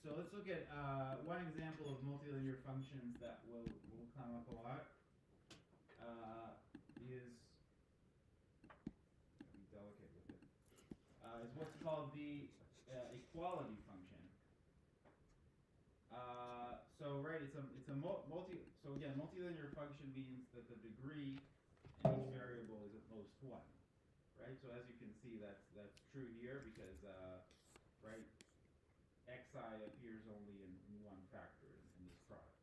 So let's look at one example of multilinear functions that will come up a lot. Is be delicate with it. Is what's called the equality function. So right, it's a multi. So again, multilinear function means that the degree in each variable is at most one, right? So as you can see, that's true here because right, xi appears only in one factor in this product.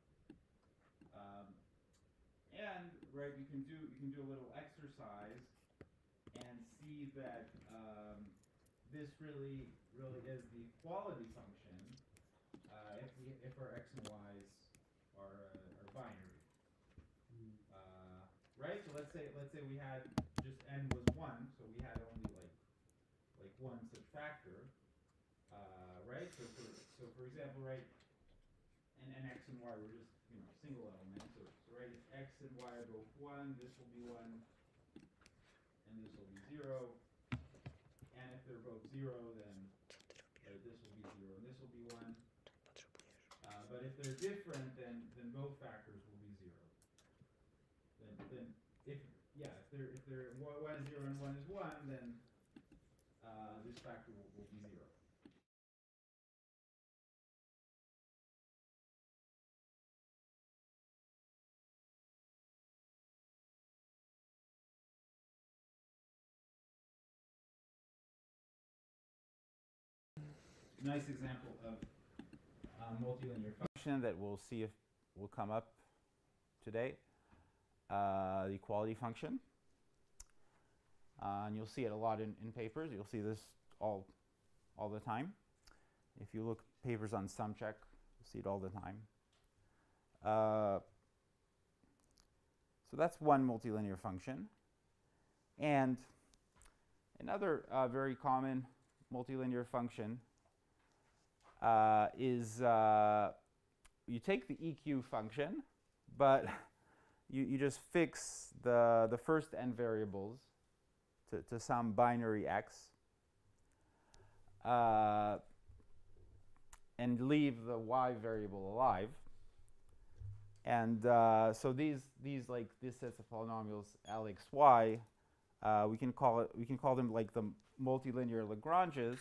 And right, you can do a little exercise and see that this really is the equality function if our x and y's are binary. Right. So let's say we had just n was 1, so we had only like one such factor. Right. So for example, right, and x and y were just single elements. So right, if x and y are both 1, this will be 1, and this will be 0. And if they're both 0, then right, this will be 0 and this will be 1. But if they're different, then both factors will be 0. Then if they're 1 is 0 and 1 is 1, then this factor will be 0. Nice example of multilinear function that we'll see if will come up today. The equality function. And you'll see it a lot in papers. You'll see this all the time. If you look at papers on SumCheck, you'll see it all the time. So that's one multilinear function. And another very common multilinear function is you take the EQ function, but you just fix the first n variables to some binary x, and leave the y variable alive. And so these like this sets of polynomials Lxy, we can call them like the multilinear Lagranges.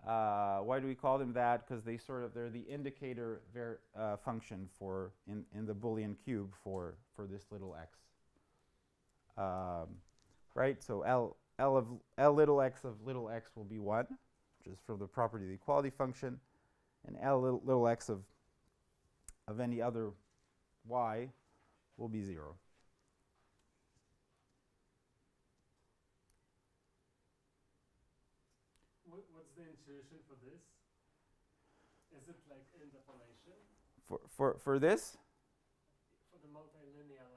Why do we call them that? Because they're the indicator function for in the Boolean cube for this little x. Right. So L little x of little x will be 1, which is from the property of the equality function, and L little x of any other y will be 0. What's the intuition for this? Is it like interpolation? For this? For the multilinear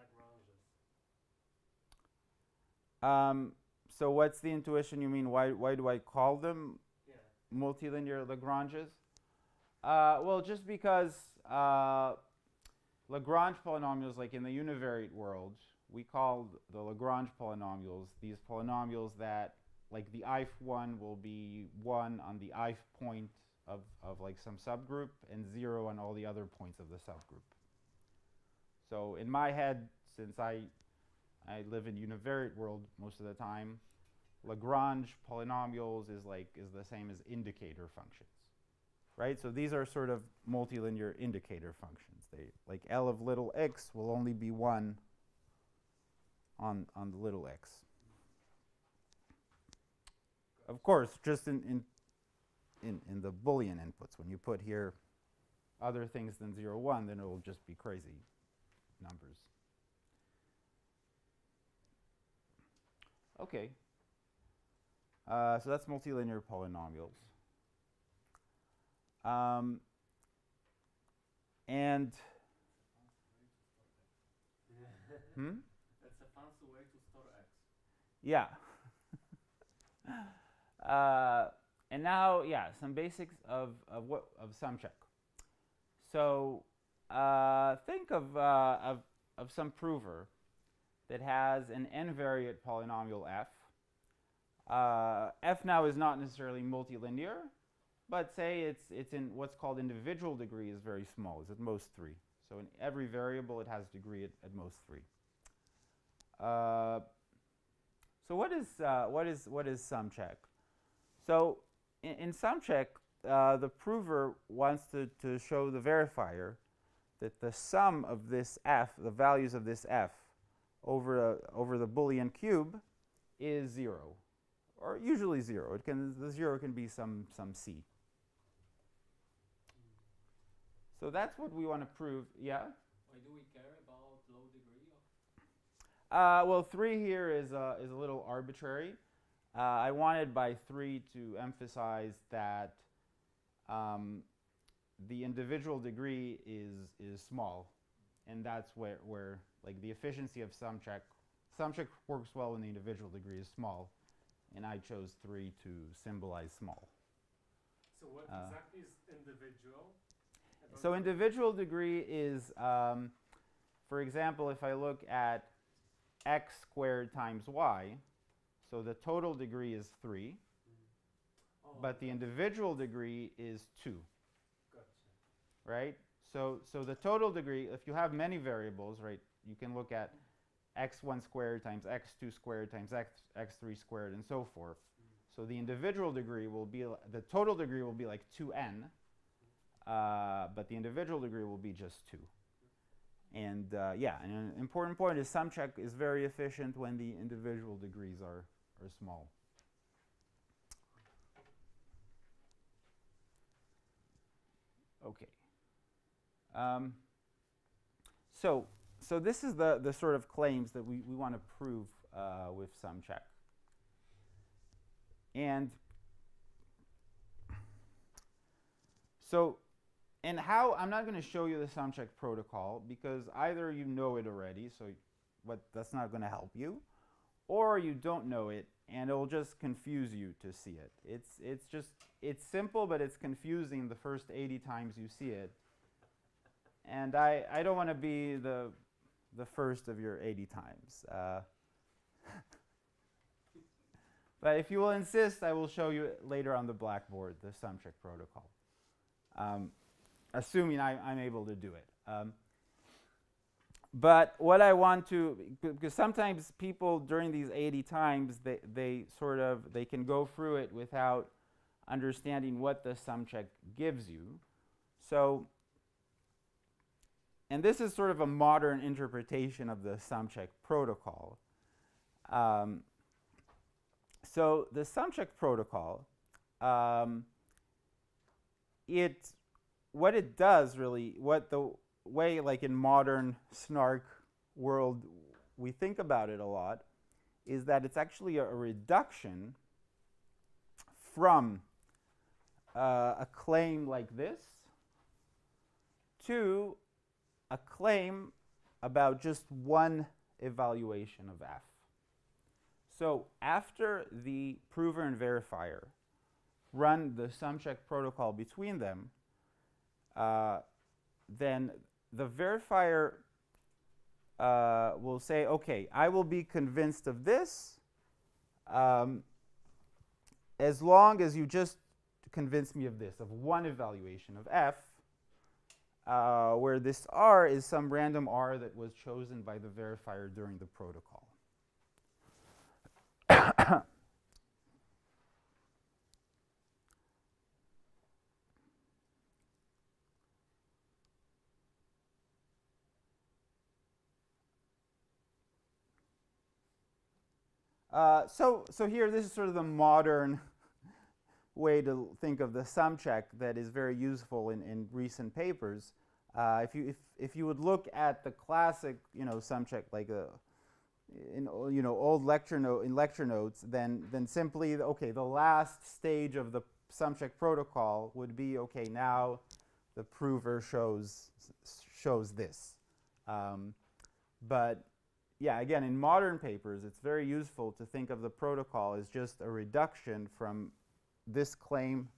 Lagranges. So what's the intuition? You mean why do I call them multilinear Lagranges? Well, just because Lagrange polynomials, like in the univariate world, we call the Lagrange polynomials these polynomials that, like, the ith one will be 1 on the ith point of like some subgroup and 0 on all the other points of the subgroup. So in my head, since I live in univariate world most of the time, Lagrange polynomials is the same as indicator functions, right? So these are sort of multilinear indicator functions. They, like, L of little x will only be 1 on the little x. Of course, just in the Boolean inputs, when you put here other things than 0, 1, then it will just be crazy numbers. Okay. So that's multilinear polynomials. And That's a fancy way to store x. yeah. And now, some basics of SumCheck. So think of some prover that has an n-variate polynomial f. F now is not necessarily multilinear, but say it's in what's called individual degree is very small, is at most 3. So in every variable it has degree at most 3. So what is sum check? So in sum check, the prover wants to show the verifier that the sum of this f, the values of this f, over the Boolean cube is 0, or usually 0. The 0 can be some c. So that's what we want to prove. Yeah. Why do we care about low degree of? Well, 3 here is a little arbitrary. I wanted by 3 to emphasize that the individual degree is small, and that's where like the efficiency of sum check works well when the individual degree is small, and I chose 3 to symbolize small. So what exactly is individual? So individual degree is, for example, if I look at x squared times y, so the total degree is 3, but the individual degree is 2. Gotcha. Right? So the total degree, if you have many variables, right, you can look at x1 squared times x2 squared times x3 squared and so forth. So the individual degree will be, the total degree will be like 2n, but the individual degree will be just 2. And yeah, and an important point is sum check is very efficient when the individual degrees are small. Okay. So this is the sort of claims that we want to prove with sum check. And so, and how, I'm not going to show you the sum check protocol because either you know it already, so that's not going to help you, or you don't know it and it will just confuse you to see it. It's simple, but it's confusing the first 80 times you see it. And I don't want to be the first of your 80 times. But if you will insist, I will show you later on the blackboard the sum check protocol, assuming I'm able to do it. But what I want to, because sometimes people during these 80 times, they can go through it without understanding what the sum check gives you. So, and this is sort of a modern interpretation of the sum check protocol. So the sum check protocol, what it does really, what the way like in modern SNARK world we think about it a lot, is that it's actually a reduction from a claim like this to a claim about just one evaluation of f. So after the prover and verifier run the sum check protocol between them, then the verifier will say, okay, I will be convinced of this as long as you just convince me of this, of one evaluation of f, where this r is some random r that was chosen by the verifier during the protocol. So here, this is sort of the modern way to think of the sum check that is very useful in recent papers. If you would look at the classic, sum check like in old lecture notes, then simply the last stage of the sum check protocol would be now the prover shows this, but yeah, again, in modern papers, it's very useful to think of the protocol as just a reduction from this claim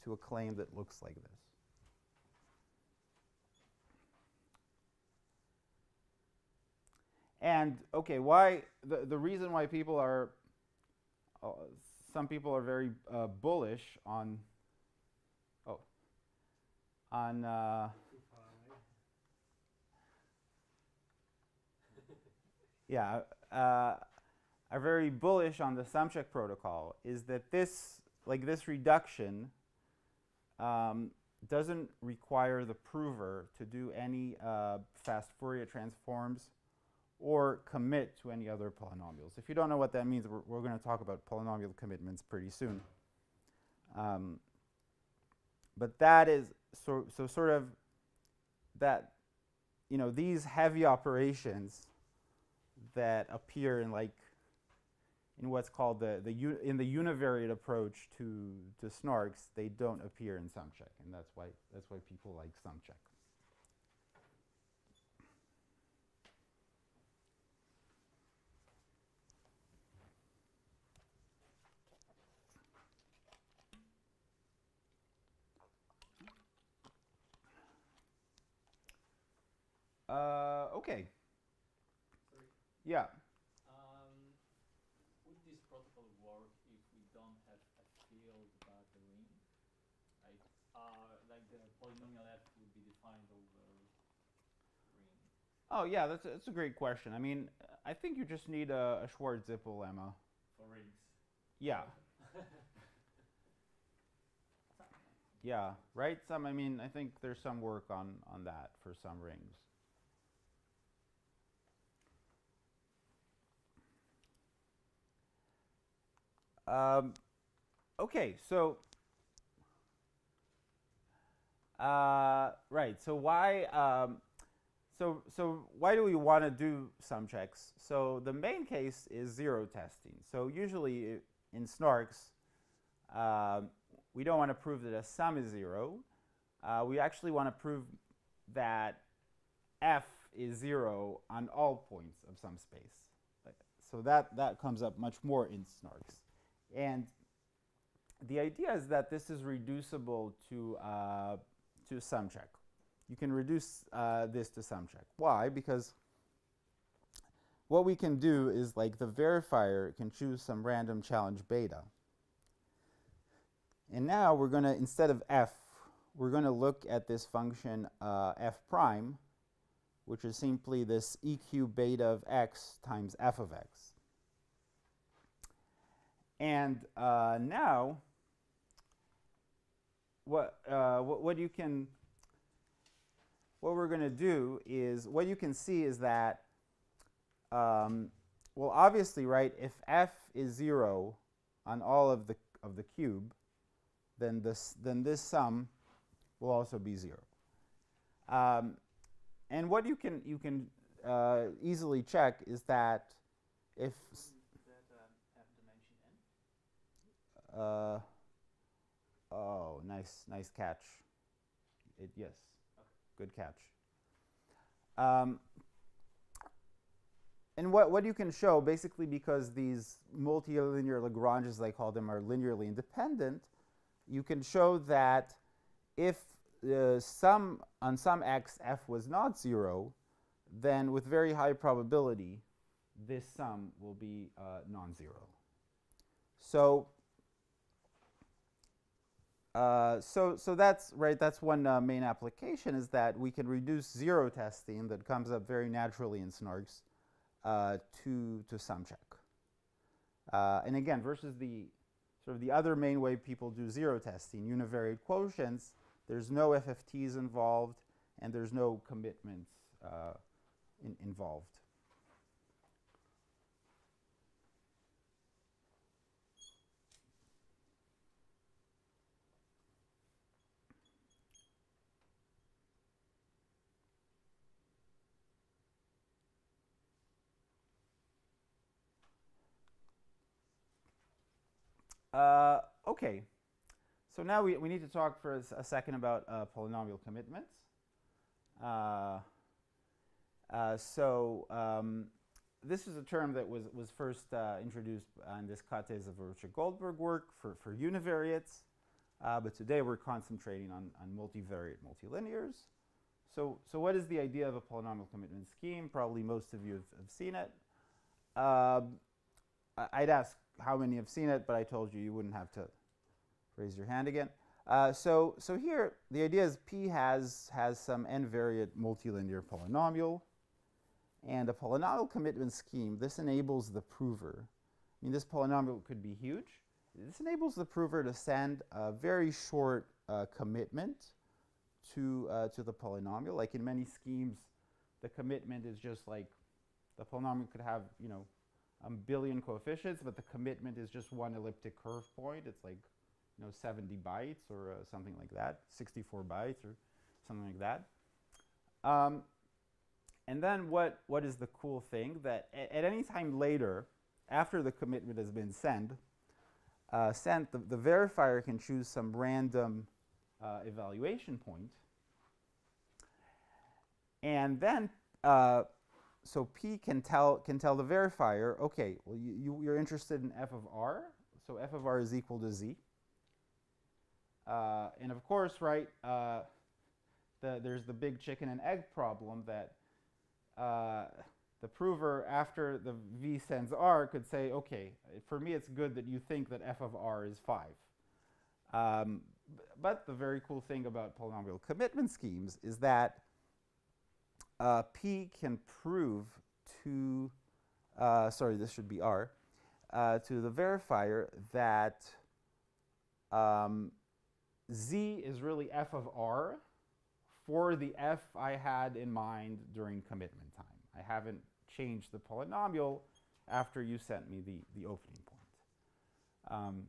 to a claim that looks like this. And why the reason why people are some people are very bullish on on Too far away. yeah, are very bullish on the SumCheck protocol is that this reduction doesn't require the prover to do any fast Fourier transforms or commit to any other polynomials. If you don't know what that means, we're going to talk about polynomial commitments pretty soon. But that is so sort of that, you know, these heavy operations that appear in what's called in the univariate approach to SNARKs, they don't appear in SumCheck, and that's why people like SumCheck. Okay. Sorry. Yeah. Would this protocol work if we don't have a field but a ring? Like the polynomial f would be defined over ring. Oh yeah, that's a great question. I mean, I think you just need a Schwartz-Zippel lemma. For rings. Yeah. Yeah. Right. I mean, I think there's some work on that for some rings. Okay, so right. So why why do we want to do SumChecks? So the main case is zero testing. So usually in SNARKs, we don't want to prove that a sum is zero. We actually want to prove that f is zero on all points of some space. So that comes up much more in SNARKs. And the idea is that this is reducible to SumCheck. You can reduce this to SumCheck. Why? Because what we can do is, like, the verifier can choose some random challenge beta. And now we're going to, instead of f, we're going to look at this function f prime, which is simply this EQ beta of x times f of x. And now, what we're going to do is, what you can see is that, well, obviously, right, if f is 0 on all of the cube, then this sum will also be 0. And what you can easily check is that if Have dimension n? Oh, nice catch. Yes, Okay. Good catch. And what you can show, basically, because these multilinear Lagranges, I call them, are linearly independent, you can show that if on some x f was not 0, then with very high probability, this sum will be non-zero. So that's right. That's one main application, is that we can reduce zero testing that comes up very naturally in SNARKs to SumCheck. And again, versus the sort of the other main way people do zero testing, univariate quotients, there's no FFTs involved, and there's no commitments involved. Okay, so now we need to talk for a second about polynomial commitments. This is a term that was first introduced in this Kates of Richard Goldberg work for univariates, but today we're concentrating on multivariate multilinears. So what is the idea of a polynomial commitment scheme? Probably most of you have seen it. I'd ask how many have seen it, but I told you wouldn't have to raise your hand again. So here, the idea is P has some n-variate multilinear polynomial, and a polynomial commitment scheme. This enables the prover. I mean, this polynomial could be huge. This enables the prover to send a very short commitment to the polynomial. Like in many schemes, the commitment is just like the polynomial could have, you know, a billion coefficients, but the commitment is just one elliptic curve point. It's like, you know, 70 bytes or something like that, 64 bytes or something like that. And then what is the cool thing? That at any time later, after the commitment has been sent, the verifier can choose some random evaluation point. And then, so P can tell the verifier, okay, well, you're interested in f of r, so f of r is equal to z. And of course, right, there's the big chicken and egg problem that the prover, after the v sends r, could say, okay, for me it's good that you think that f of r is 5. But the very cool thing about polynomial commitment schemes is that P can prove to, sorry, this should be r, to the verifier that z is really f of r for the f I had in mind during commitment time. I haven't changed the polynomial after you sent me the opening point.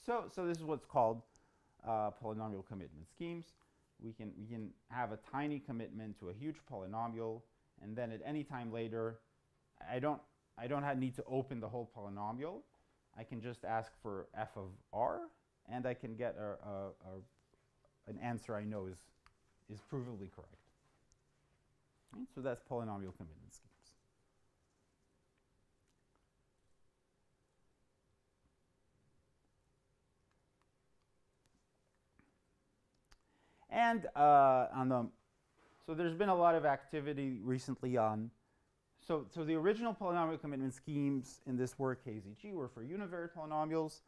So this is what's called polynomial commitment schemes. We can have a tiny commitment to a huge polynomial, and then at any time later, I don't need to open the whole polynomial. I can just ask for f of r, and I can get an answer I know is provably correct. Right? So that's polynomial commitment schemes. And so there's been a lot of activity recently on, so the original polynomial commitment schemes in this work, KZG, were for univariate polynomials,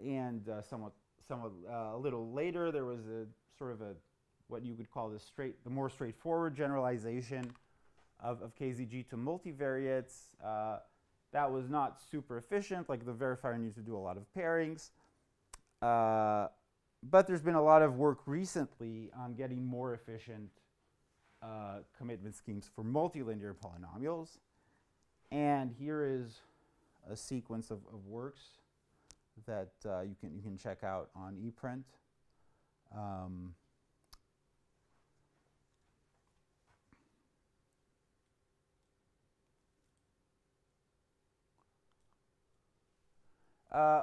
and somewhat a little later there was a sort of what you would call the more straightforward generalization of KZG to multivariates. That was not super efficient, like the verifier needs to do a lot of pairings. But there's been a lot of work recently on getting more efficient commitment schemes for multilinear polynomials. And here is a sequence of works that you can check out on ePrint.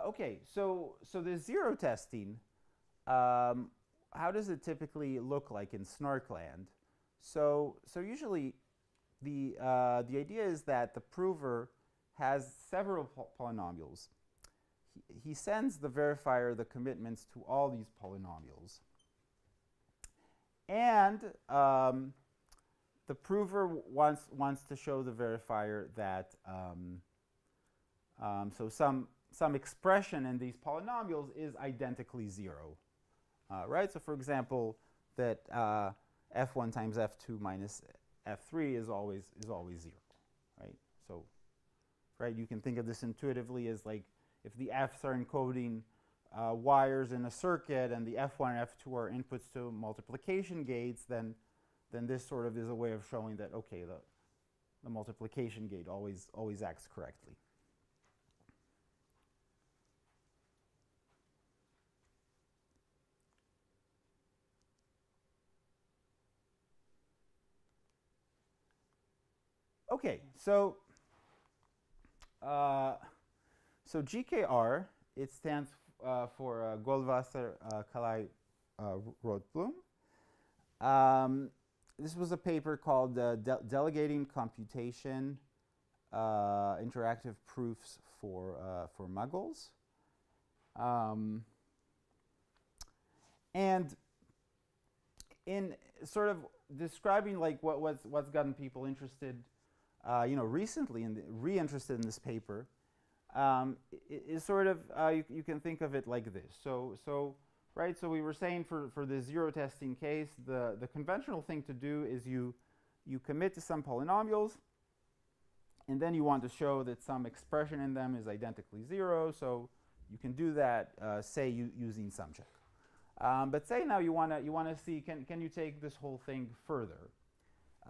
Okay, so the zero testing, how does it typically look like in SNARK land? So usually the idea is that the prover has several polynomials. He sends the verifier the commitments to all these polynomials. And the prover wants to show the verifier that so some expression in these polynomials is identically 0. Right? So for example, that f1 times f2 minus f3 is always 0. Right? So right, you can think of this intuitively as like if the f's are encoding wires in a circuit and the f1 and f2 are inputs to multiplication gates, then this sort of is a way of showing that, okay, the multiplication gate always acts correctly. Okay, so GKR, it stands for Goldwasser, Kalai, Rothblum. This was a paper called Delegating Computation, Interactive Proofs for Muggles. And in sort of describing like what's gotten people interested, recently reinterested in this paper, is sort of, you can think of it like this. So we were saying for the zero testing case, the conventional thing to do is you commit to some polynomials, and then you want to show that some expression in them is identically zero. So you can do that, say, using SumCheck. But say now you want to see, can you take this whole thing further?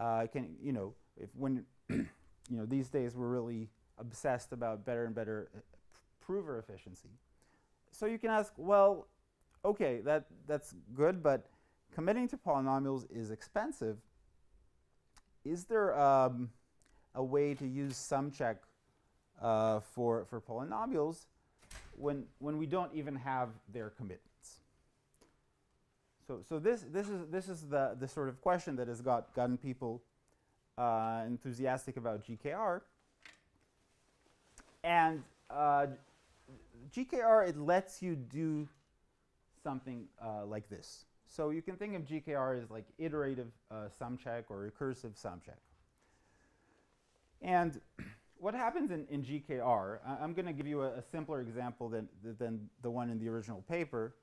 If when these days we're really obsessed about better and better prover efficiency. So you can ask, well, okay, that's good, but committing to polynomials is expensive. Is there a way to use SumCheck for polynomials when we don't even have their commitments? So this is the sort of question that has gotten people enthusiastic about GKR. And GKR, it lets you do something like this. So you can think of GKR as like iterative SumCheck or recursive SumCheck. And what happens in GKR, I'm going to give you a simpler example than the one in the original paper.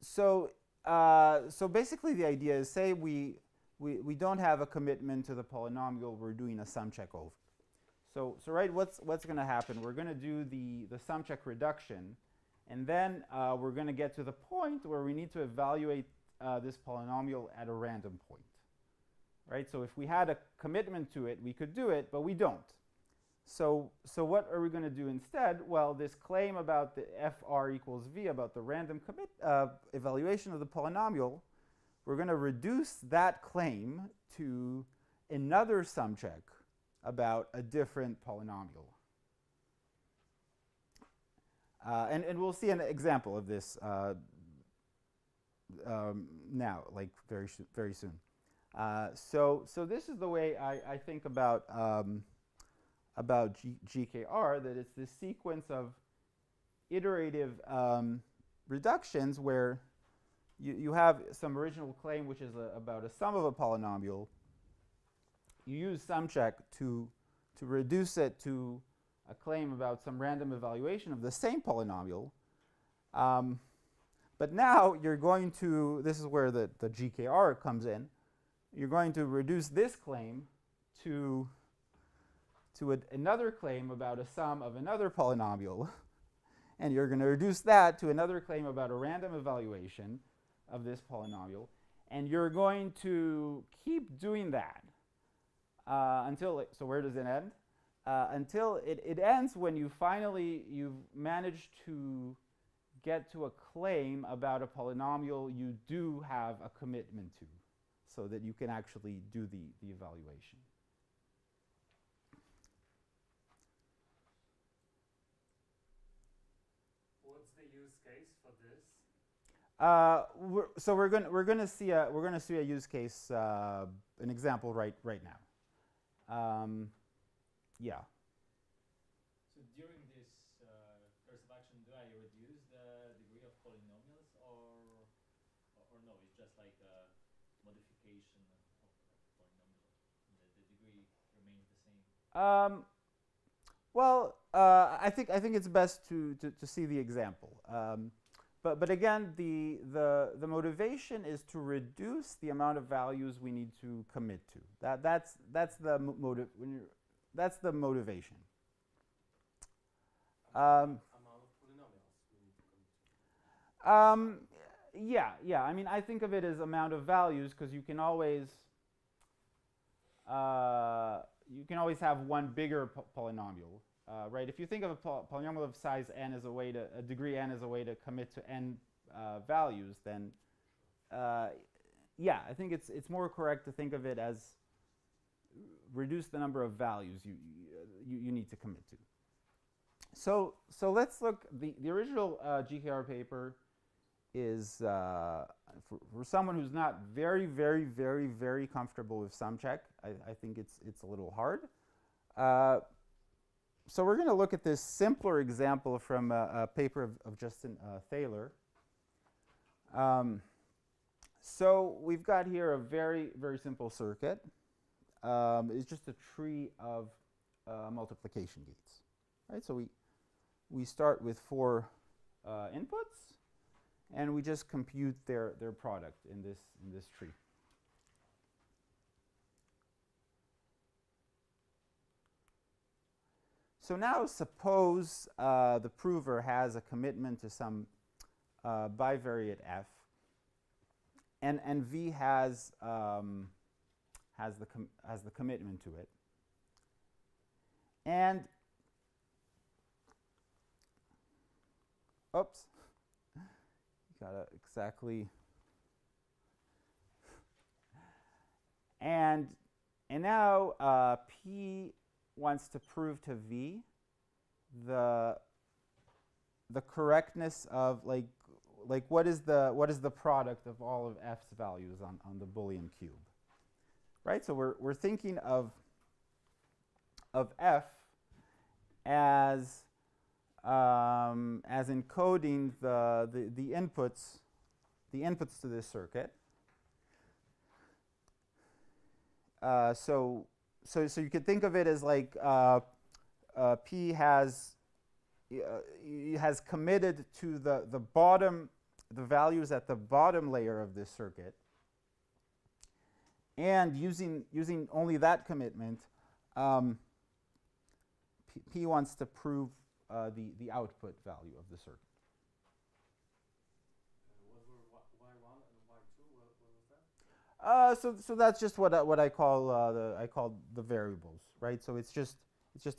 So basically the idea is, say we don't have a commitment to the polynomial we're doing a SumCheck over. So right, what's going to happen? We're going to do the SumCheck reduction, and then we're going to get to the point where we need to evaluate this polynomial at a random point. Right? So if we had a commitment to it, we could do it, but we don't. So what are we going to do instead? Well, this claim about the FR equals V, about the random evaluation of the polynomial, we're going to reduce that claim to another SumCheck about a different polynomial. And we'll see an example of this now, like very soon. So this is the way I think about GKR, that it's this sequence of iterative reductions where you have some original claim which is about a sum of a polynomial. You use SumCheck to reduce it to a claim about some random evaluation of the same polynomial. But now you're going to, this is where the GKR comes in, you're going to reduce this claim to another claim about a sum of another polynomial, and you're going to reduce that to another claim about a random evaluation of this polynomial, and you're going to keep doing that until, so where does it end? Until it ends when you've managed to get to a claim about a polynomial you do have a commitment to, so that you can actually do the evaluation. What's the use case for this? We're going to see a use case, an example right now. Yeah. So during this course of action, do I reduce the degree of polynomials, or no? It's just like a modification of polynomial. The degree remains the same. Well, I think it's best to see the example. But again, the motivation is to reduce the amount of values we need to commit to. That's the motivation. Amount of polynomials we need to commit to. Yeah. I mean, I think of it as amount of values because you can always have one bigger polynomial, right? If you think of a polynomial of size n as a degree n as a way to commit to n values, then yeah, I think it's more correct to think of it as reduce the number of values you need to commit to. So let's look. The original GKR paper is for someone who's not very comfortable with SumCheck. I think it's a little hard. So we're going to look at this simpler example from a paper of Justin Thaler. So we've got here a very simple circuit. It's just a tree of multiplication gates. Right? So we start with 4 inputs, and we just compute their product in this tree. So now suppose the prover has a commitment to some bivariate f, and V has the commitment to it. And oops, gotta exactly. And now P wants to prove to V the correctness of like what is the product of all of F's values on the Boolean cube, right? So we're thinking of F as encoding the inputs to this circuit. So you could think of it as like P has committed to the values at the bottom layer of this circuit, and using only that commitment, P wants to prove the output value of the circuit. What were y1 and y2? What was that? So that's just what I call the variables, right? So it's just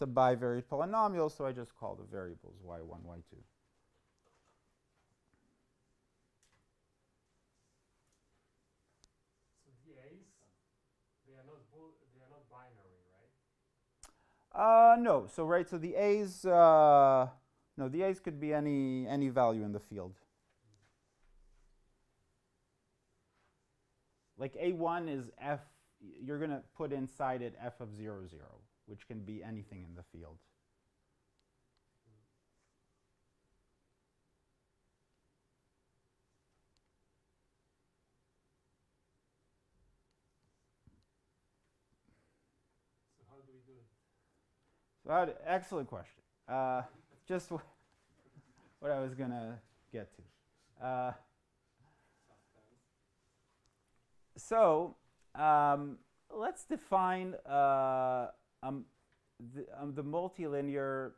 a bivariate polynomial, so I just call the variables y1, y2. So the A's, they are not binary, right? No. So right. So the A's, no, the A's could be any value in the field. Like A1 is F. You're going to put inside it F of 0, 0, which can be anything in the field. So how do we do it? So excellent question. Just what I was going to get to. So let's define the multilinear,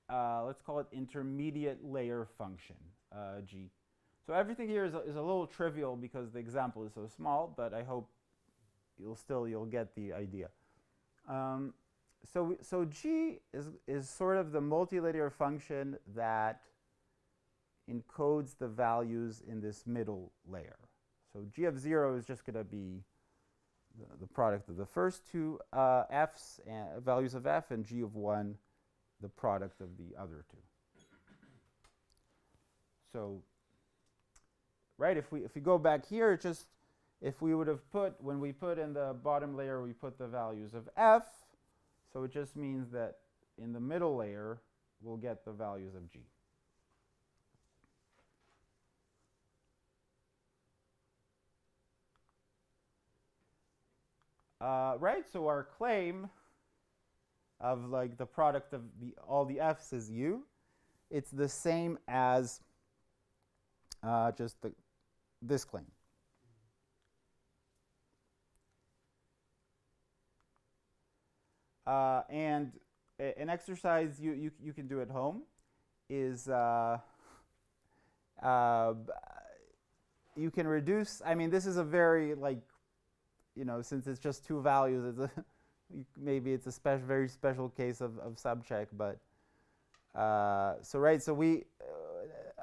let's call it intermediate layer function, G. So everything here is a little trivial because the example is so small, but I hope you'll get the idea. So G is sort of the multilinear function that encodes the values in this middle layer. So G of 0 is just going to be the product of the first two F's, values of F, and G of 1, the product of the other two. So, right, if we go back here, if we would have when we put in the bottom layer, we put the values of F, so it just means that in the middle layer, we'll get the values of G. Right, so our claim of like the product of all the F's is U. It's the same as just this claim. And an exercise you can do at home is you can reduce. I mean, this is a very since it's just two values, maybe it's a very special case of subcheck. But so we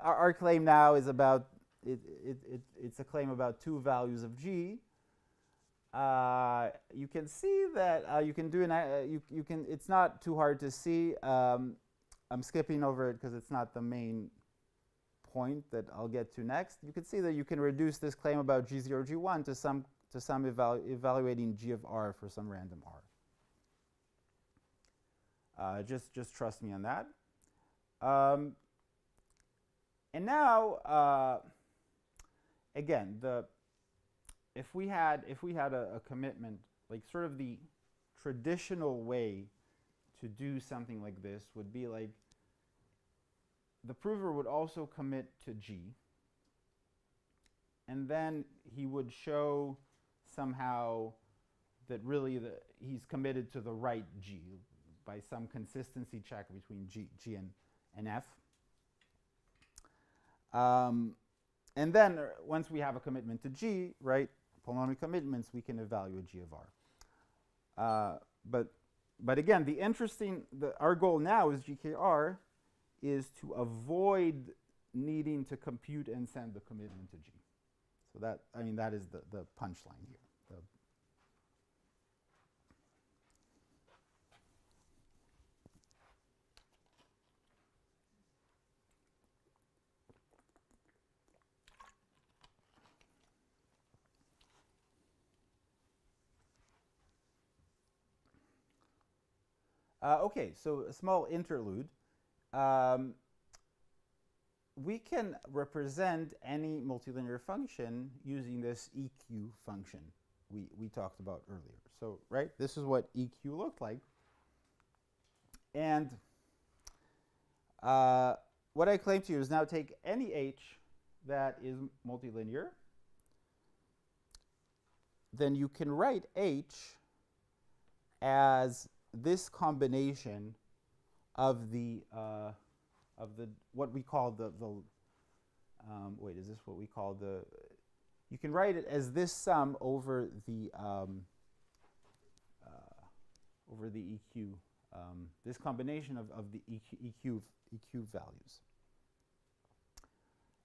our claim now is about it's a claim about two values of G. You can see that you can do you can. It's not too hard to see. I'm skipping over it because it's not the main point that I'll get to next. You can see that you can reduce this claim about G0, G1 to some evaluating G of R for some random R. Just trust me on that. And now, again, if we had a commitment, like sort of the traditional way to do something like this would be like the prover would also commit to G, and then he would show somehow that really he's committed to the right G by some consistency check between G and F. And then once we have a commitment to G, right, polynomial commitments, we can evaluate G of R. But again, our goal now is GKR is to avoid needing to compute and send the commitment to G. So that is the punchline here. Okay, so a small interlude. We can represent any multilinear function using this EQ function we talked about earlier. So, right, this is what EQ looked like. And what I claim to you is now take any H that is multilinear. Then you can write H as this combination of the what we call wait, is this what we call the? You can write it as this sum over the EQ. This combination of the EQ values.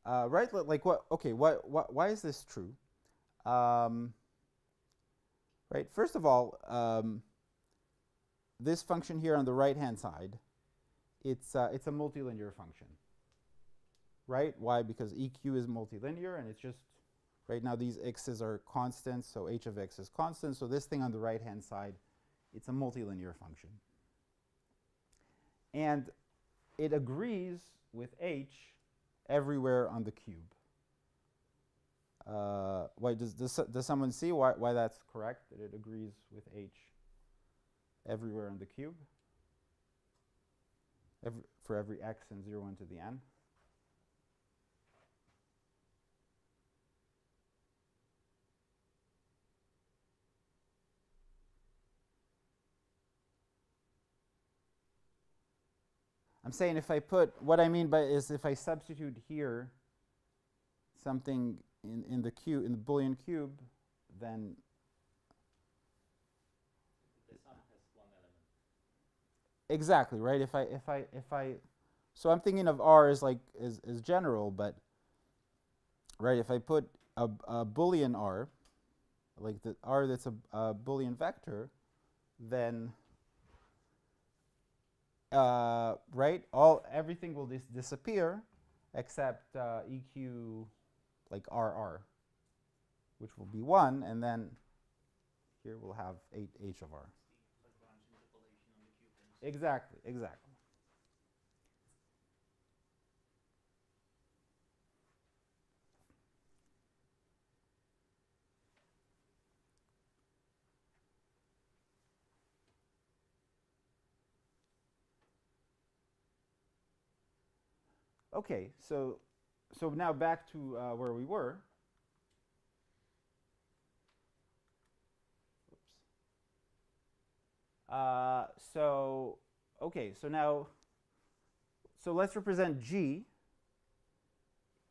Right? Like what? Okay. Why is this true? Right. First of all, this function here on the right-hand side, it's a multilinear function, right? Why? Because EQ is multilinear, and it's just, right now these x's are constants, so h of x is constant. So this thing on the right-hand side, it's a multilinear function. And it agrees with h everywhere on the cube. Why does someone see why that's correct, that it agrees with h everywhere on the cube? For every x and 0 into the n. I'm saying if I put, what I mean by is if I substitute here something in the Boolean cube, then The sum has one element. exactly, right? If I so I'm thinking of R as like as general, but right, if I put a Boolean R, like the R that's a Boolean vector, then right, everything will disappear except EQ like RR, which will be 1, and then here we'll have H of R. Exactly. Okay, so now back to where we were. Okay, so now, let's represent G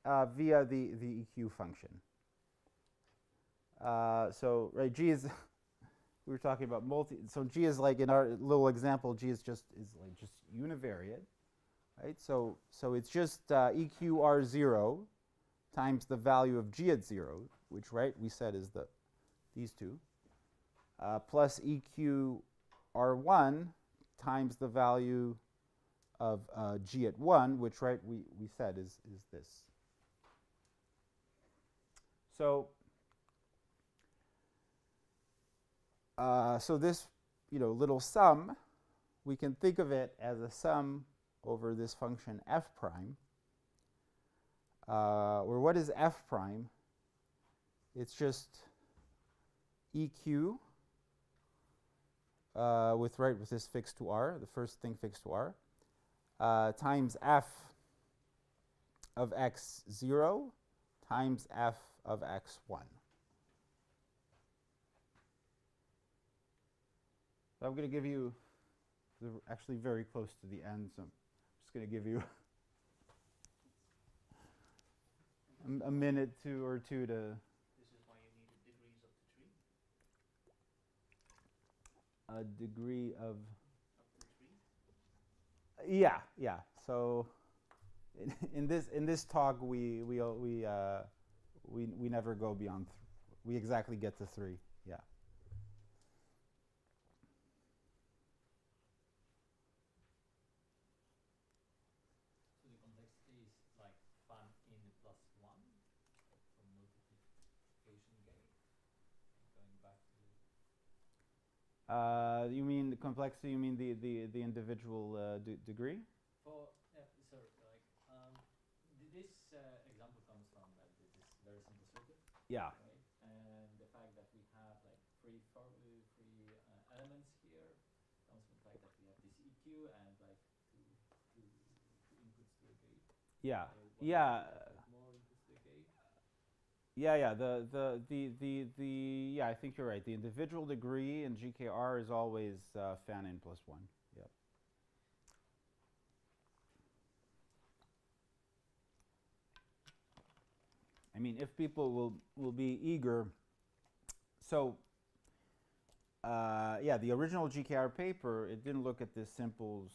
via the EQ function. So right, G is we were talking about so G is like, in our little example, G is just univariate, right? So it's just EQ R0 times the value of G at 0, which, right, we said is these two, plus EQ R1 times the value of G at 1, which, right, we said is this. So this, little sum, we can think of it as a sum over this function f prime, or what is f prime? It's just EQ with this fixed to R, the first thing fixed to R, times f of x0 times f of x1. So I'm going to give you, actually very close to the end, so I'm just going to give you a minute or two to. This is why you need the degrees of the tree? A degree of. Up to 3? Yeah. So in this talk we never go beyond. We exactly get to 3. Yeah. So the complexity is like fun in plus 1 from multiplication gain. Going back to. You mean the complexity? You mean the individual degree? For sorry, like this example comes from this very simple circuit. Yeah. Right? And the fact that we have like three elements here comes from the fact that we have this EQ and like two inputs to a gate. Yeah. So Yeah. More inputs to a gate. Yeah. Yeah. I think you're right. The individual degree in GKR is always fan in plus 1. Yep. I mean, if people will be eager. So, yeah, the original GKR paper, it didn't look at this simple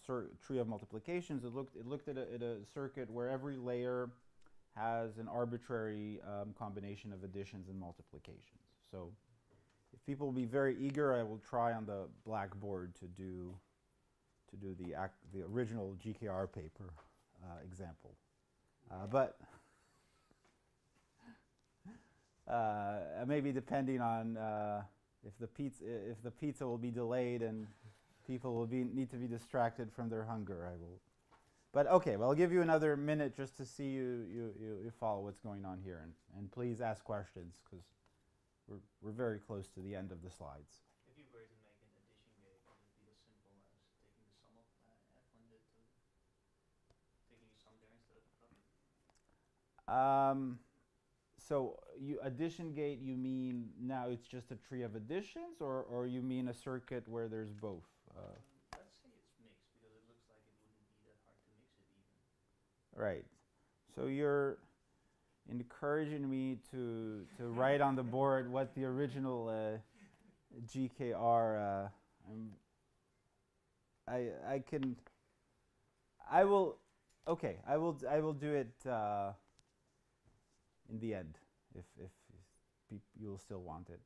tree of multiplications. It looked at a circuit where every layer has an arbitrary combination of additions and multiplications. So, if people will be very eager, I will try on the blackboard to do the original GKR paper example, but. Maybe depending on if the pizza will be delayed and people will need to be distracted from their hunger, I will. But okay, well, I'll give you another minute just to see you follow what's going on here, and please ask questions because we're very close to the end of the slides. If you were to make an addition gate, would it be as simple as taking the sum of f1 and taking the sum there instead of the product? So addition gate, you mean now it's just a tree of additions, or you mean a circuit where there's both? Let's say it's mixed, because it looks like it wouldn't be that hard to mix it even. Right. So you're encouraging me to write on the board what the original GKR. I will do it. In the end, if you will still want it.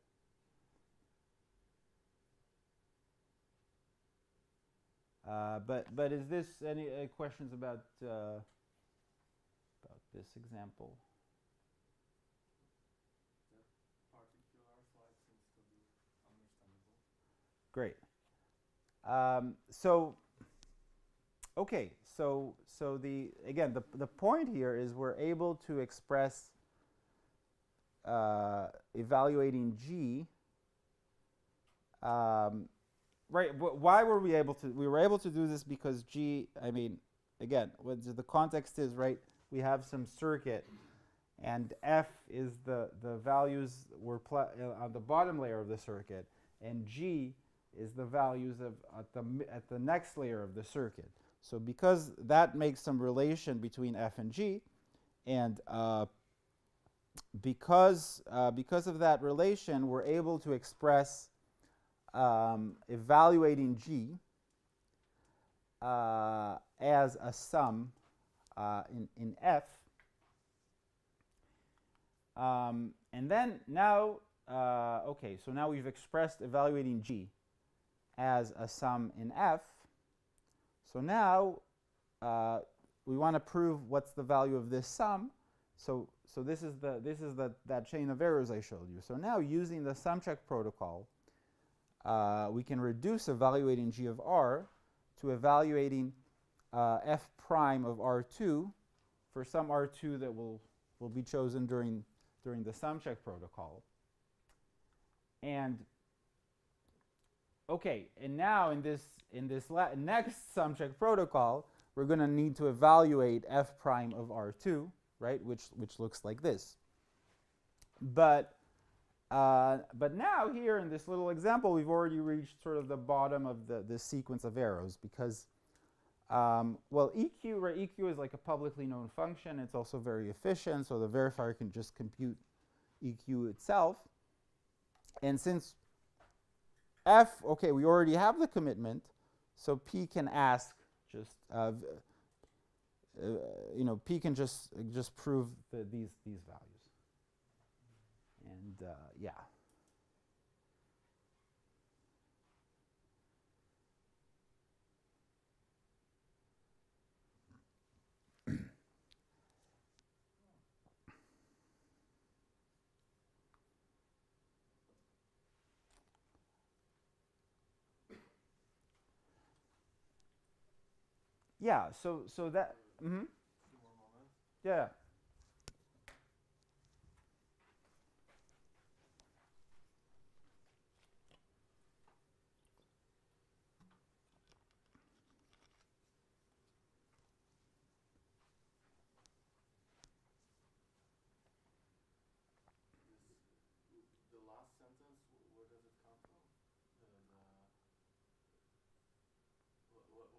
But is this any questions about this example? The particular slide seems to be understandable. Great. So the point here is we're able to express evaluating G. Right. Why were we able to? We were able to do this because G. I mean, again, what the context is, right? We have some circuit, and F is the values were on the bottom layer of the circuit, and G is the values at the next layer of the circuit. So because that makes some relation between F and G, and because of that relation, we're able to express evaluating G as a sum in F. And then now, so now we've expressed evaluating G as a sum in F. So now we want to prove what's the value of this sum. So this is that chain of errors I showed you. So now using the sum check protocol, we can reduce evaluating G of R to evaluating F prime of R2 for some R2 that will be chosen during the sum check protocol. And okay, and now in this next sum check protocol, we're going to need to evaluate f prime of R2, right? Which looks like this. But now here in this little example, we've already reached sort of the bottom of the sequence of arrows because, well, EQ, right? EQ is like a publicly known function. It's also very efficient, so the verifier can just compute EQ itself. And since F, okay, we already have the commitment, so P can ask just, you know, P can just prove these values. And yeah. Yeah, so that, Few more moments. yeah. The last sentence, where does it come from?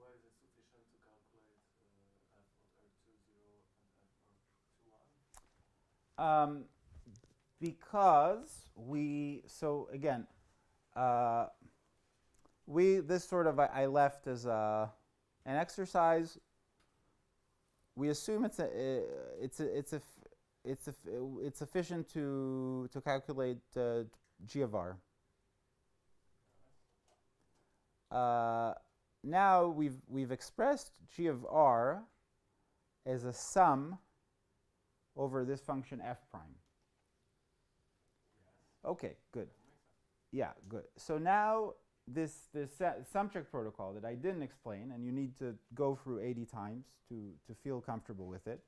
Why is it sufficient to calculate f of R2 0 and f of R2 1? Because we, so again, this sort of I left as an exercise. We assume it's sufficient to calculate G of R. Now we've expressed G of R as a sum over this function f prime. Okay, good. Yeah, good. So now this sum check protocol that I didn't explain, and you need to go through 80 times to feel comfortable with it.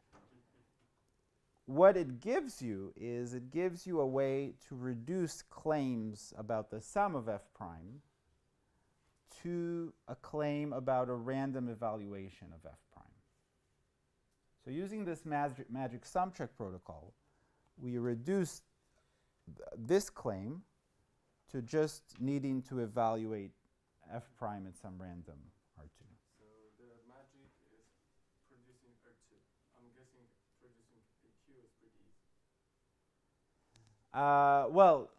What it gives you is it gives you a way to reduce claims about the sum of f prime to a claim about a random evaluation of f prime. So using this magic sum check protocol, we reduce this claim to just needing to evaluate f prime at some random R2. So the magic is producing R2. I'm guessing producing EQ is pretty easy. Well,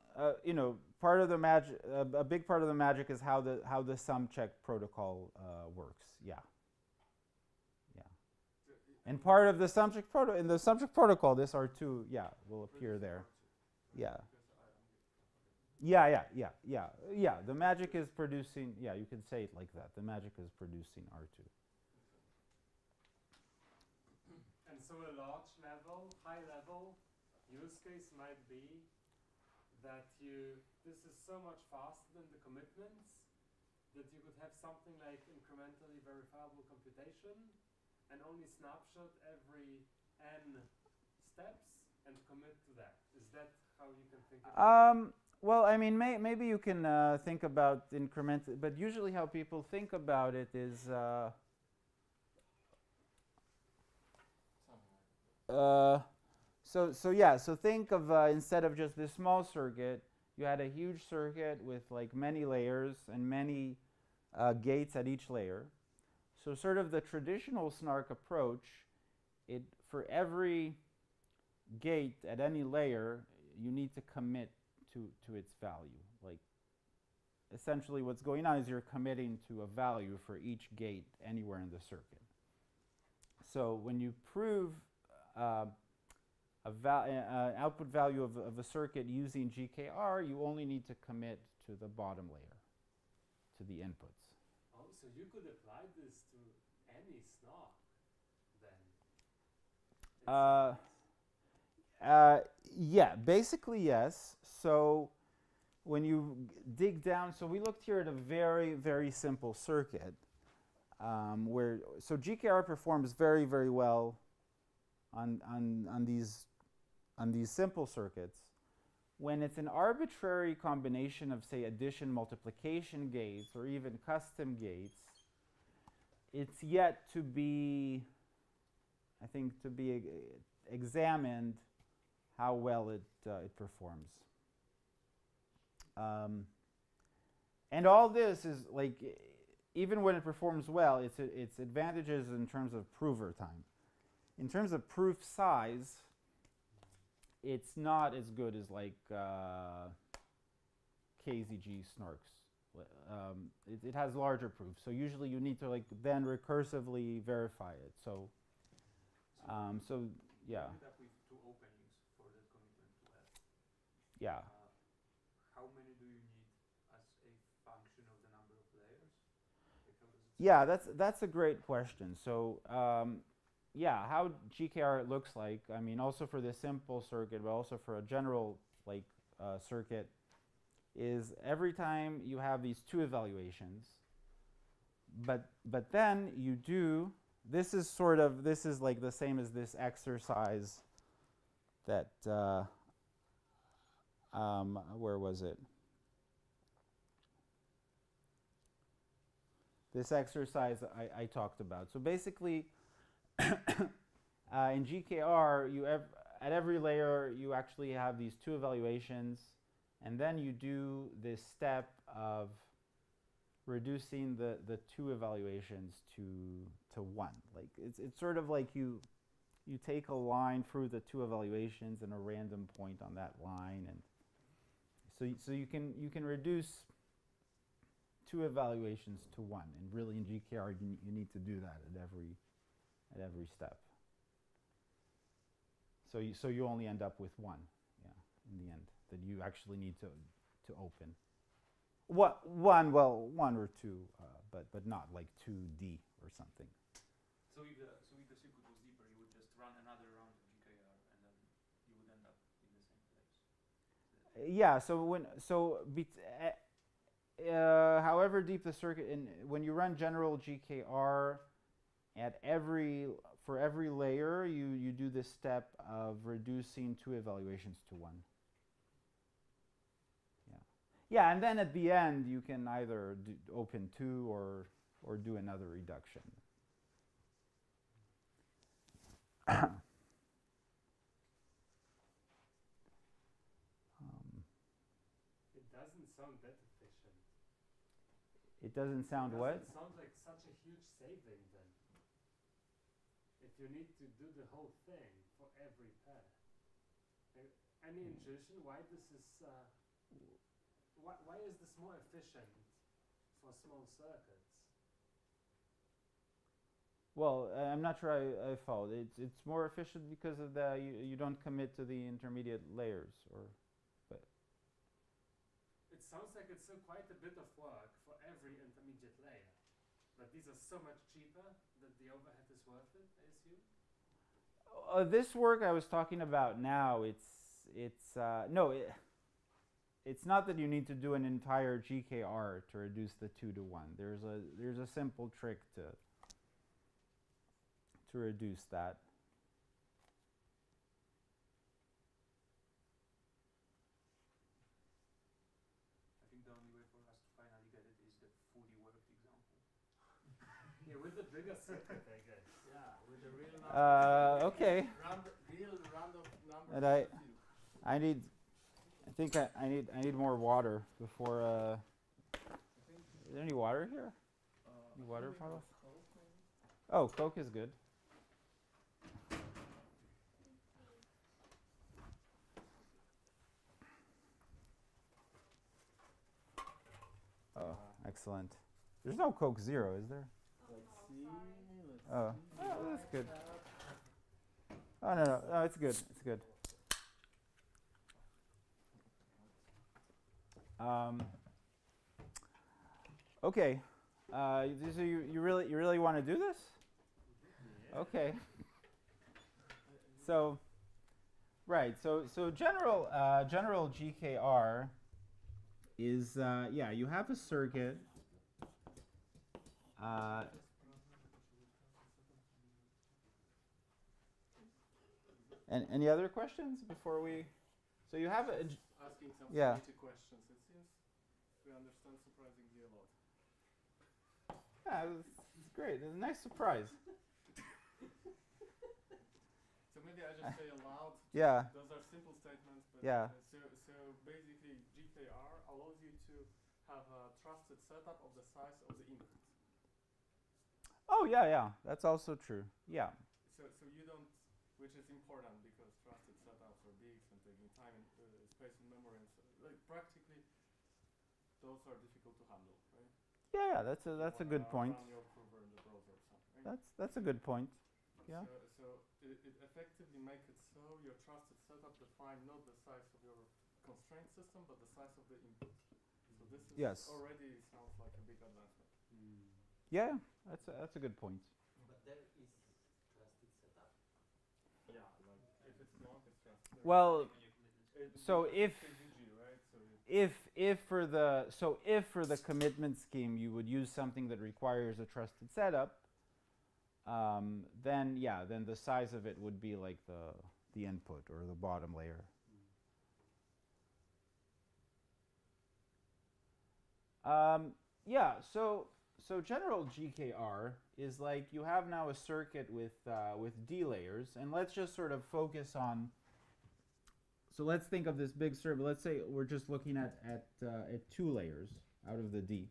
you know, part of the magic, a big part of the magic is how the sum check protocol works. Yeah. Yeah. And part of the sum check in the sum check protocol, this R2, yeah, will appear there. Yeah. Yeah. The magic is producing, yeah, you can say it like that. The magic is producing R2. And so a large level, high level use case might be that this is so much faster than the commitments that you could have something like incrementally verifiable computation and only snapshot every n steps and commit to that. Is that how you can think about it? Well, I mean, maybe you can think about increment, but usually how people think about it is so think of instead of just this small circuit, you had a huge circuit with like many layers and many gates at each layer. So sort of the traditional SNARK approach, for every gate at any layer, you need to commit to its value. Like essentially what's going on is you're committing to a value for each gate anywhere in the circuit. So when you prove output value of a circuit using GKR, you only need to commit to the bottom layer, to the inputs. Oh, so you could apply this to any SNARK then? Yeah, basically yes. So when you dig down, so we looked here at a very, very simple circuit so GKR performs very, very well on these simple circuits. when it's an arbitrary combination of, say, addition, multiplication gates, or even custom gates, it's yet to be, I think, to be examined how well it performs. And all this is like, even when it performs well, its advantages in terms of prover time. In terms of proof size, it's not as good as like zk-SNARKs. It has larger proofs, so usually you need to like then recursively verify it. So yeah. You ended up with two openings for that commitment to F. Yeah. How many do you need as a function of the number of layers? Like how does it Yeah, that's a great question. So yeah, how GKR looks like, I mean, also for this simple circuit, but also for a general like circuit, is every time you have these two evaluations, but then you do, this is like the same as this exercise that, where was it? This exercise I talked about. So basically, in GKR, at every layer, you actually have these two evaluations, and then you do this step of reducing the two evaluations to one. Like it's sort of like you take a line through the two evaluations and a random point on that line, and so you can reduce two evaluations to one. And really, in GKR, you need to do that at every step. So you only end up with one, yeah, in the end, that you actually need to open. One or two, but not like 2D or something. So if the circuit was deeper, you would just run another round of GKR, and then you would end up in the same place. Yeah. However deep the circuit, when you run general GKR, for every layer, you do this step of reducing two evaluations to one. Yeah, and then at the end, you can either open two or do another reduction. It doesn't sound that efficient. It doesn't sound what? It sounds like such a huge saving then. If you need to do the whole thing for every pair. Any intuition why this is... Why is this more efficient for small circuits? Well, I'm not sure I followed. It's more efficient because of you don't commit to the intermediate layers, but it sounds like it's quite a bit of work for every intermediate layer, but these are so much cheaper that the overhead is worth it, I assume. This work I was talking about now, it's not that you need to do an entire GKR to reduce the 2 to 1. There's a simple trick to reduce that. I think the only way for us to finally get it is the fully worked example. Yeah, with the bigger circuit, I guess. Yeah, with the real number. Okay. Real random number. And I need more water before. Is there any water here? Any water bottles? Oh, Coke is good. Oh, excellent. There's no Coke Zero, is there? Let's see. Oh, that's good. Oh, no, it's good. It's good. Okay. So you really want to do this? Yeah. Okay. So, right. So general GKR is you have a circuit. And any other questions before we? So you have a. asking some Yeah. creative questions. It seems we understand surprisingly a lot. Yeah, it's great. It's a nice surprise. So maybe I just say aloud. Yeah. Those are simple statements, but Yeah. So basically GKR allows you to have a trusted setup of the size of the input. Oh yeah, yeah. That's also true. Yeah. So you don't, which is important because trusted setups are big and taking time, and, space, and memory, and so, like practically, those are difficult to handle, right? Yeah, yeah. That's a good point. Run your prover in the browser or something. Right? That's a good point. Yeah. So it effectively makes it so your trusted setup define not the size of your constraint system, but the size of the input. So this is Yes. already sounds like a big advancement. Yeah, that's a good point. But there is trusted setup. Yeah, like if it's long, it's trusted. Well, Depending on your commitments. so if KGG, right? So if for the commitment scheme you would use something that requires a trusted setup, then the size of it would be like the input or the bottom layer. Yeah, so general GKR is like you have now a circuit with D layers, and let's just sort of focus on. So let's think of this big circuit. Let's say we're just looking at 2 layers out of the D.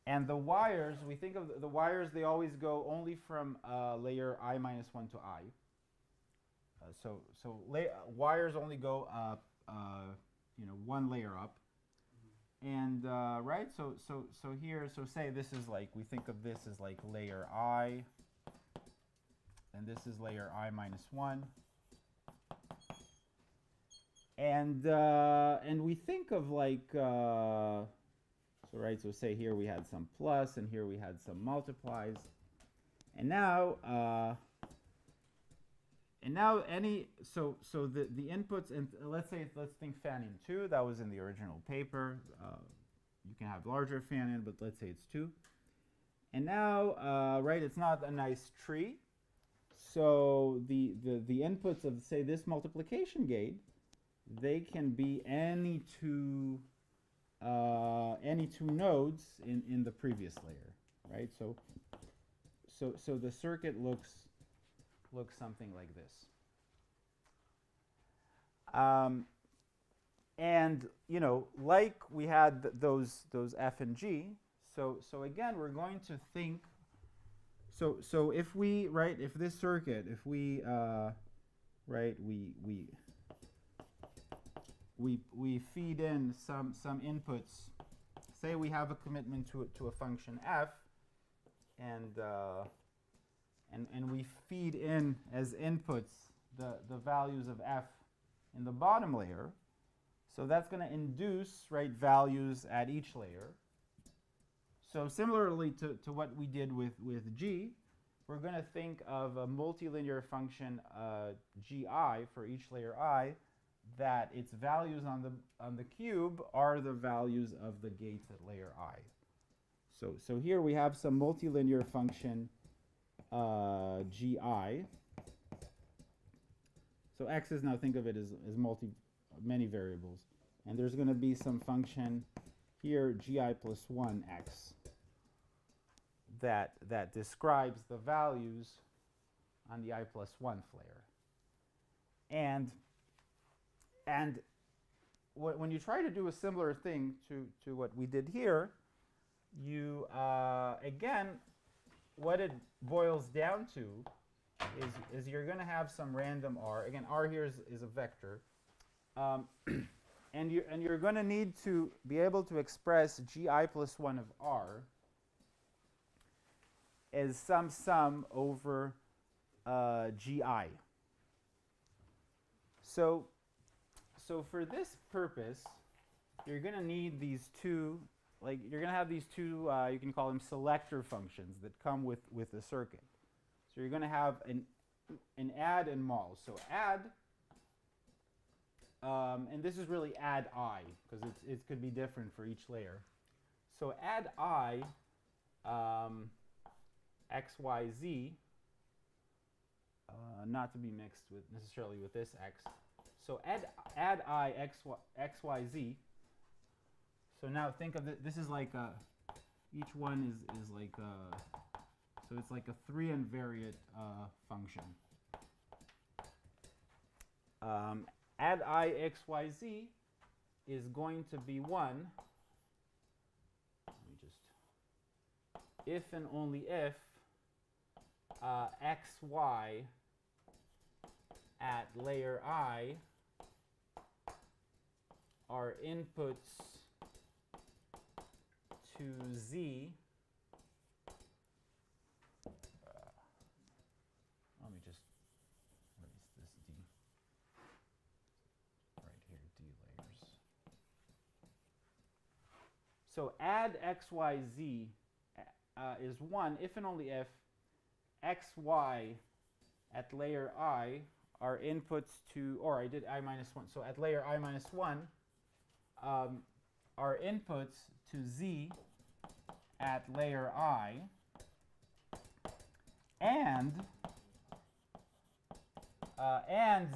And the wires, we think of the wires, they always go only from layer I minus 1 to I. Wires only go up, 1 layer up. And right, so here, so say this is like, we think of this as like layer I, and this is layer I minus 1. And we think of like, so say here we had some plus, and here we had some multiplies, and now the inputs, and let's think fan-in 2, that was in the original paper. You can have larger fan-in, but let's say it's 2. And now, it's not a nice tree. So the inputs of, say, this multiplication gate, they can be any two nodes in the previous layer, right? So the circuit looks something like this. And like we had those F and G. So again, we're going to think. So if we if this circuit, if we we feed in some inputs. Say we have a commitment to a function f, and we feed in as inputs the values of f in the bottom layer. So that's going to induce values at each layer. So similarly to what we did with G, we're going to think of a multilinear function gi for each layer I, that its values on the cube are the values of the gates at layer I. So here we have some multilinear function gi. So x is, now think of it as many variables, and there's going to be some function here gi plus 1x that describes the values on the I plus 1 layer. And when you try to do a similar thing to what we did here, you again, what it boils down to is you're going to have some random r. Again, r here is a vector, and you're going to need to be able to express gi plus 1 of r as some sum over gi. So for this purpose, you're going to need these two, you're going to have these two, you can call them selector functions that come with the circuit. So you're going to have an add and mul. So add, and this is really add I, because it could be different for each layer. So add I, x, y, z, not to be mixed necessarily with this x. So add I x, y, z. So now think of it. This is like each one is like so it's like a 3 unvariate function. Add I x, y, z is going to be 1. Let me just, if and only if x, y at layer I are inputs to z. Let me just erase this d right here, d layers. So add x, y, z is 1 if and only if x, y at layer I are inputs to, or I did I minus 1. So at layer I minus 1 are inputs to z at layer I, and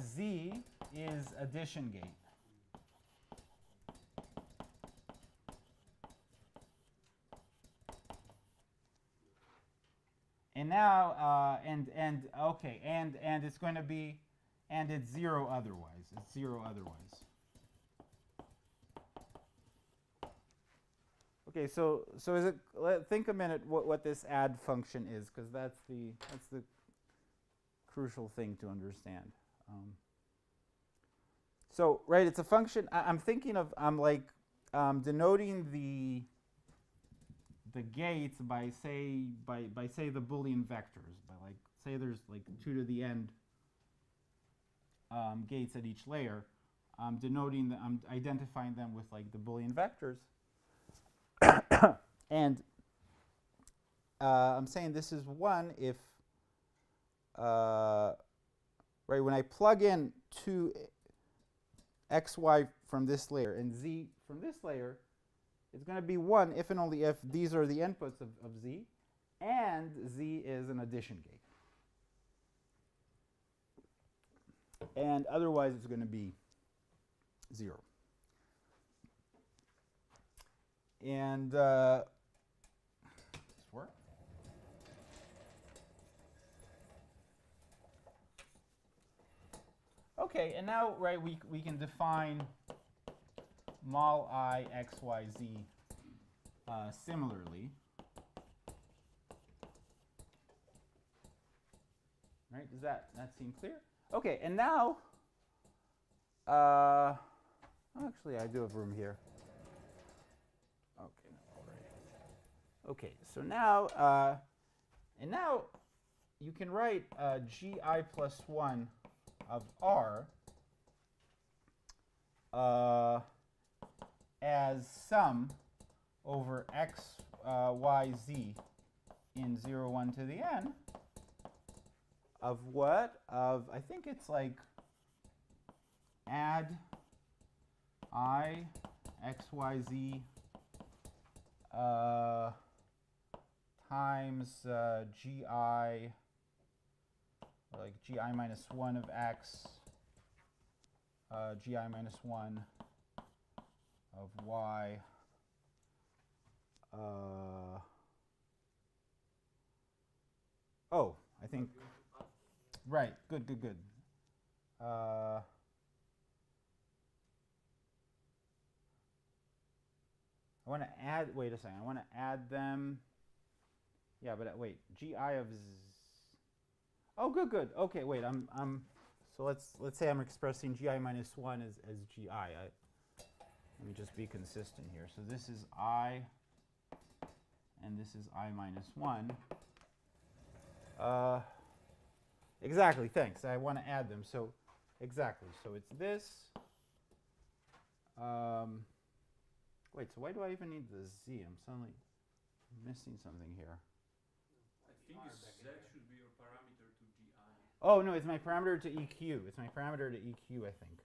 z is addition gate. And now, okay, and it's going to be, and it's 0 otherwise. It's 0 otherwise. Okay, so is it? Think a minute what this add function is, because that's the crucial thing to understand. So right, it's a function. I'm thinking of denoting the gates by say the Boolean vectors, by like say there's like 2 to the n gates at each layer. I'm identifying them with like the Boolean vectors. And I'm saying this is 1 if, right, when I plug in 2 x, y from this layer and z from this layer, it's going to be 1 if and only if these are the inputs of z, and z is an addition gate. And otherwise, it's going to be 0. And does this work? Okay, and now, right, we can define mol I x, y, z similarly. Right, does that seem clear? Okay, and now, actually, I do have room here. Okay, all right. Okay, so now, and now you can write gi plus 1 of r as sum over x, y, z in 0, 1 to the n of what? Of, I think it's like add I, x, y, z times gi, like gi minus 1 of x, gi minus 1 of y, oh, I think, right, good. I want to add, wait a second, I want to add them, yeah, but wait, gi of oh, good, okay, wait, so let's say I'm expressing gi minus 1 as gi. Let me just be consistent here. So this is I, and this is I minus 1. Exactly, thanks. I want to add them. So exactly. So it's this. Wait, so why do I even need the z? I'm suddenly missing something here. I think z should be your parameter to gi. Oh, no, it's my parameter to EQ. It's my parameter to EQ, I think.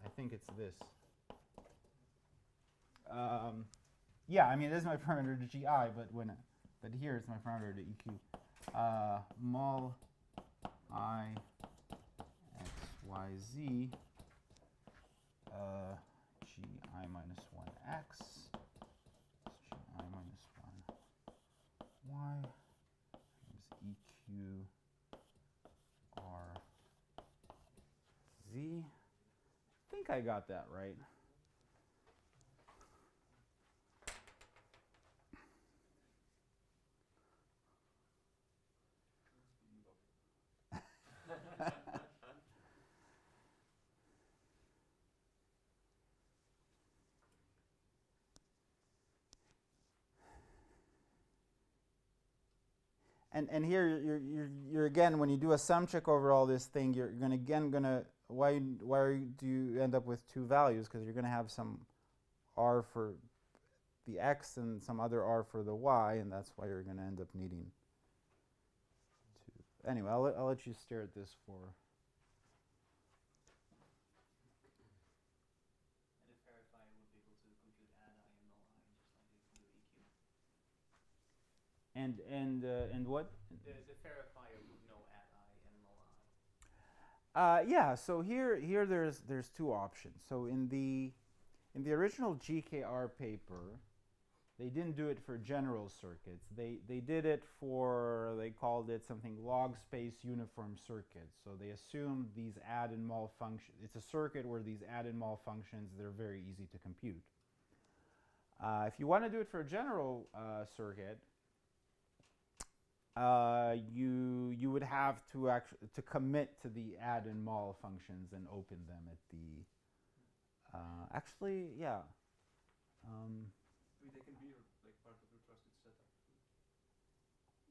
I think it's this. Yeah, I mean, it is my parameter to GI, but here it's my parameter to EQ. Mol I x, yz gi minus 1x gi minus 1y times eqrz. I think I got that right. And here you're again, when you do a sum check over all this thing, you're gonna why do you end up with two values? Because you're gonna have some r for the x and some other r for the y, and that's why you're gonna end up needing to. Anyway, I'll let you stare at this for. And the verifier would be able to compute add I and null I, just like they can do EQ. And what? The verifier would know add I and null I. Yeah. So here there's two options. So in the original GKR paper, they didn't do it for general circuits. They did it for, they called it something log space uniform circuits. So they assumed these add and mul functions. It's a circuit where these add and mul functions, they're very easy to compute. If you want to do it for a general circuit, you would have to to commit to the add and mul functions and open them at the. Actually, yeah. They can be like part of your trusted setup.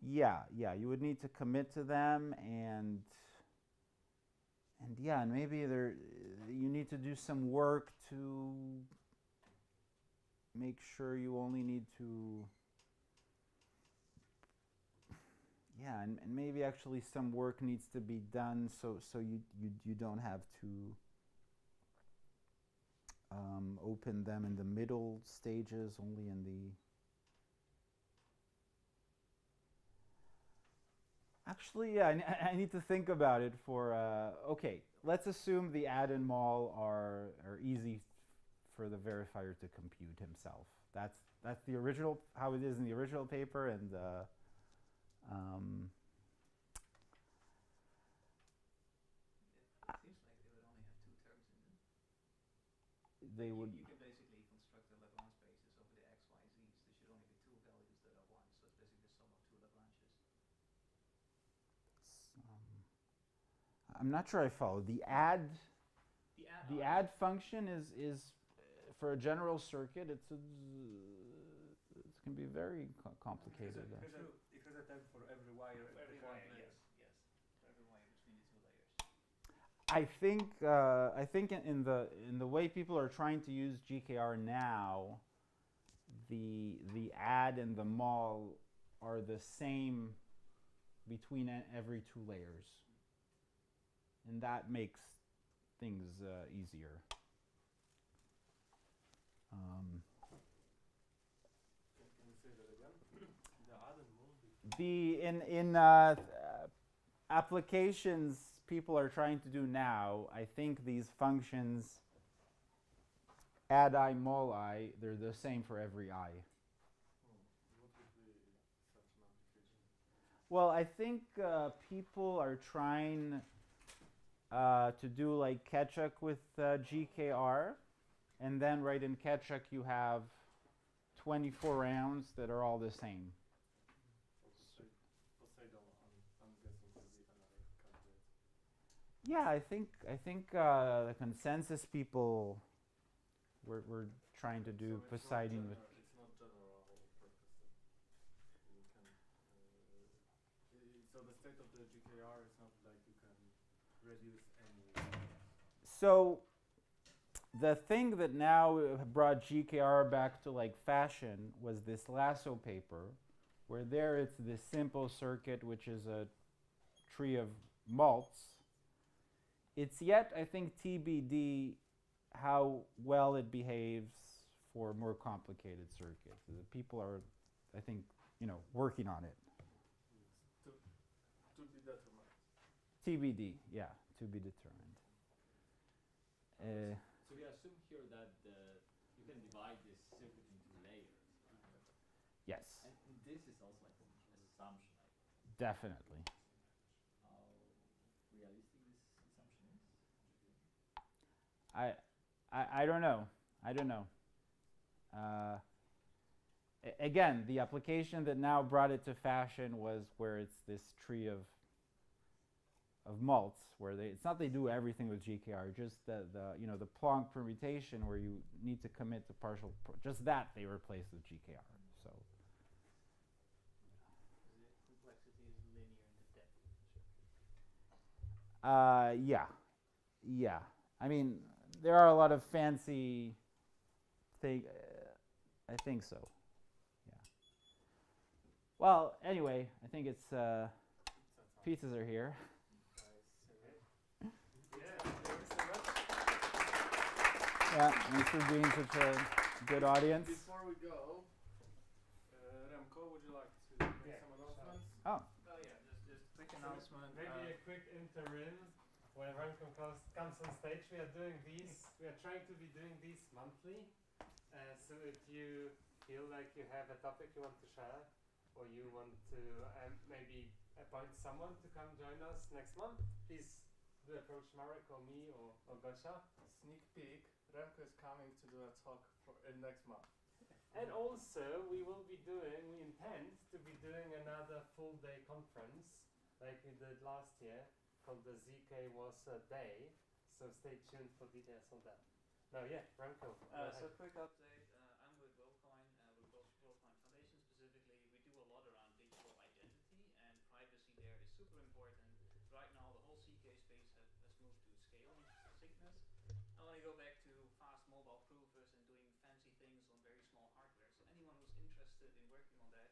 Yeah, you would need to commit to them, and yeah, and maybe you need to do some work to make sure you only need to. Yeah, and maybe actually some work needs to be done so you don't have to open them in the middle stages, only in the. Actually, yeah, I need to think about it for. Okay, let's assume the add and mul are easy for the verifier to compute himself. That's the original, how it is in the original paper, and. It seems like they would only have two terms in it. They would. You can basically construct the Lagrange spaces over the x, y, z's. There should only be two values that are one, so it's basically the sum of two Lagranges. I'm not sure I follow. The add function is for a general circuit. It can be very complicated. It has a type for every wire. For every wire, yes. For every wire between the two layers. I think in the way people are trying to use GKR now, the add and the mul are the same between every two layers, and that makes things easier. Can you say that again? The add and mul. In applications people are trying to do now, I think these functions add I, mul I, they're the same for every I. What would be such an application? Well, I think people are trying to do like Ketchuk with GKR, and then right in Ketchuk you have 24 rounds that are all the same. Poseidon, I'm guessing will be another candidate. Yeah, I think the consensus people were trying to do So Poseidon with. it's not general purpose. You can. So the state of the GKR is not like you can reduce any. So the thing that now brought GKR back to like fashion was this Lasso paper, where there it's this simple circuit which is a tree of mults. It's yet, I think, TBD how well it behaves for more complicated circuits. The people are, I think, working on it. To be determined. TBD, yeah, to be determined. assume here that you can divide this circuit into layers, right? Yes, And this is also like an assumption. Like, definitely. how realistic this assumption is? I don't know. I don't know. Again, the application that now brought it to fashion was where it's this tree of mults, where it's not they do everything with GKR, just the Planck permutation where you need to commit to partial, just that they replaced with GKR. So. The complexity is linear in the depth of the circuit. Yeah. I mean, there are a lot of fancy things. I think so. Yeah. Well, anyway, I think it's pizzas are here. Yeah, thanks for being such a good audience. Before we go, Remco, would you like to make some announcements? Oh. Oh yeah, just quick announcement. Maybe a quick interim when Remco comes on stage. We are trying to be doing these monthly. So if you feel like you have a topic you want to share, or you want to maybe appoint someone to come join us next month, please do approach Marek or me or Gosia. Sneak peek, Remco is coming to do a talk for next month. And also, we intend to be doing another full day conference like we did last year called the zk-WarsaW Day. So stay tuned for details on that. Now, yeah, Remco. So quick update, I'm with WorldCoin, with WorldCoin Foundation specifically. We do a lot around digital identity, and privacy there is super important. Right now, the whole CK space has moved to scaling sickness. I want to go back to fast mobile provers and doing fancy things on very small hardware. So anyone who's interested in working on that